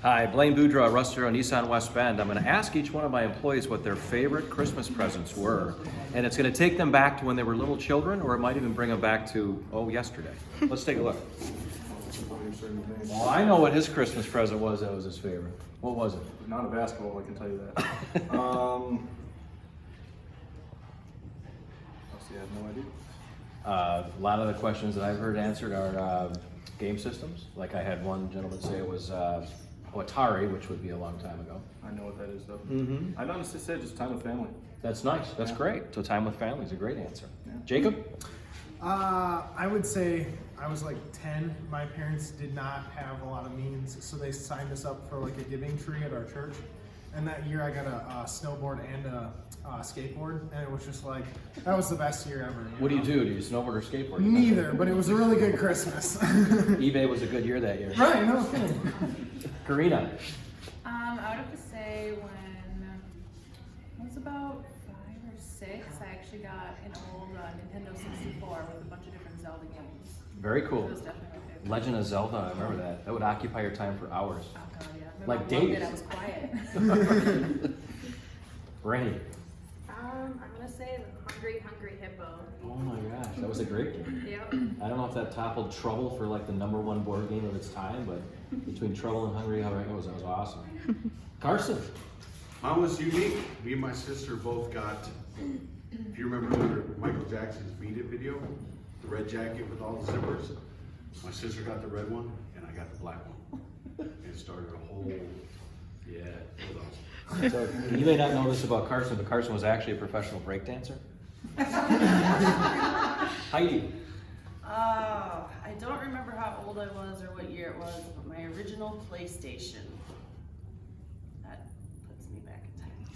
Hi, Blain Boudreau, Russ, Nissan West Bend. I'm going to ask each one of my employees what their favorite Christmas presents were. And it's going to take them back to when they were little children, or it might even bring them back to, yesterday. Let's take a look. Well, I know what his Christmas present was that was his favorite. What was it? Not a basketball, I can tell you that. I have no idea. A lot of the questions that I've heard answered are game systems. Like I had one gentleman say it was Atari, which would be a long time ago. I know what that is though. Mm-hmm. I'd honestly say just time with family. That's nice. That's great. So time with family is a great answer. Yeah. Jacob? I would say I was like 10. My parents did not have a lot of means, so they signed us up for like a giving tree at our church. And that year I got a snowboard and a skateboard, and it was just like, that was the best year ever. What do you do? Do you snowboard or skateboard? Neither, but it was a really good Christmas. eBay was a good year that year. Right, no kidding. Karina? I would have to say when I was about 5 or 6, I actually got an old Nintendo 64 with a bunch of different Zelda games. Very cool. It was definitely my favorite. Legend of Zelda, I remember that. That would occupy your time for hours. Oh god, yeah. My Like mom loved days. it, I was quiet. Rainy? I'm gonna say the Hungry Hippo. Oh my gosh, that was a great game. Yep. I don't know if that toppled Trouble for like the #1 board game of its time, but between Trouble and Hungry Hippos, that was awesome. Carson? Mine was unique. Me and my sister both got, if you remember Michael Jackson's Beat It video, the red jacket with all the zippers. My sister got the red one, and I got the black one. And it started a whole, it was awesome. So, you may not know this about Carson, but Carson was actually a professional breakdancer. Heidi? I don't remember how old I was or what year it was, but my original PlayStation. That puts me back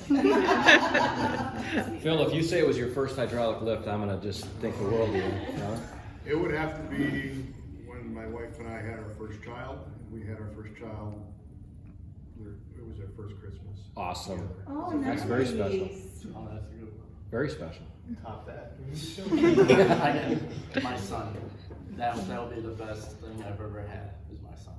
in time. Phil, if you say it was your first hydraulic lift, I'm gonna just think the world of you. No? It would have to be when my wife and I had our first child. We had our first child. It was our first Christmas. Awesome. Oh, That's very special. Oh, that's a good one. Very special. Top that. My son. That'll be the best thing I've ever had, is my son.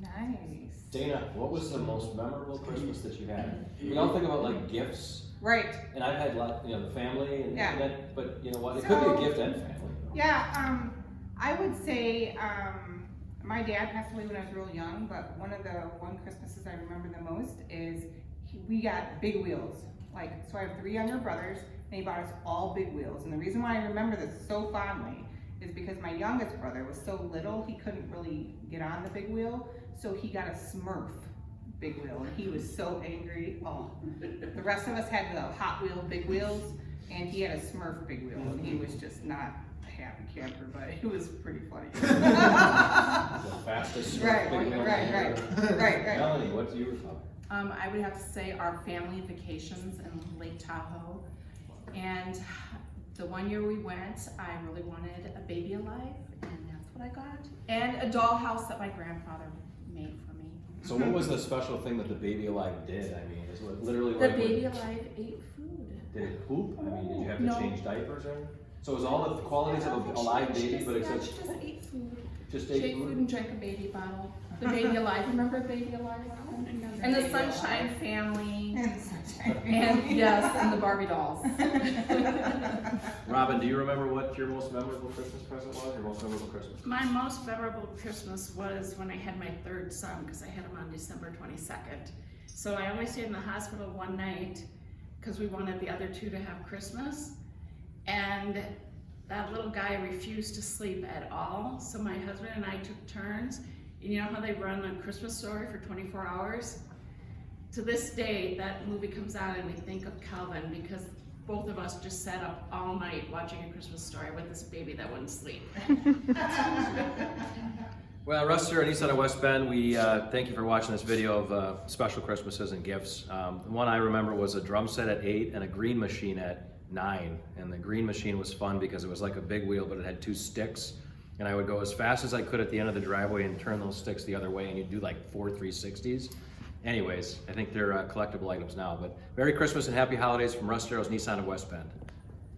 Nice. Dana, what was the most memorable Christmas that you had? We all think about like gifts, Right. and I've had like, the family, and Yeah. that, but you know what? It could be a gift and family. Yeah, I would say, my dad passed away when I was real young, but one Christmases I remember the most is we got big wheels. So I have 3 younger brothers, and he bought us all big wheels. And the reason why I remember this so fondly is because my youngest brother was so little, he couldn't really get on the big wheel, so he got a Smurf big wheel, and he was so angry. Oh, the rest of us had the Hot Wheel big wheels, and he had a Smurf big wheel, and he was just not a happy camper, but it was pretty funny. The fastest. Right. Melanie, what do you recall? I would have to say our family vacations in Lake Tahoe. And the one year we went, I really wanted a baby alive, and that's what I got. And a dollhouse that my grandfather made for me. So what was the special thing that the baby alive did? I mean, is it literally The like baby alive ate food. did it poop? I mean, did you have to No. change diapers or? So it was all the qualities of a live baby, but She except just ate food. just She ate ate food food? and drank a baby bottle. The baby alive, remember baby alive? And the Sunshine Family. And yes, and the Barbie dolls. Robin, do you remember what your most memorable Christmas present was? Your most memorable Christmas? My most memorable Christmas was when I had my 3rd son, because I had him on December 22nd. So I only stayed in the hospital one night because we wanted the other 2 to have Christmas. And that little guy refused to sleep at all. So my husband and I took turns. And you know how they run a Christmas story for 24 hours? To this day, that movie comes out and we think of Calvin because both of us just sat up all night watching A Christmas Story with this baby that wouldn't sleep. Well, Russ here at Nissan West Bend, we thank you for watching this video of special Christmases and gifts. The one I remember was a drum set at 8 and a green machine at 9. And the green machine was fun because it was like a big wheel, but it had 2 sticks. And I would go as fast as I could at the end of the driveway and turn those sticks the other way, and you'd do like 4 360s. Anyways, I think they're collectible items now. But Merry Christmas and Happy Holidays from Russ Darrow's Nissan of West Bend.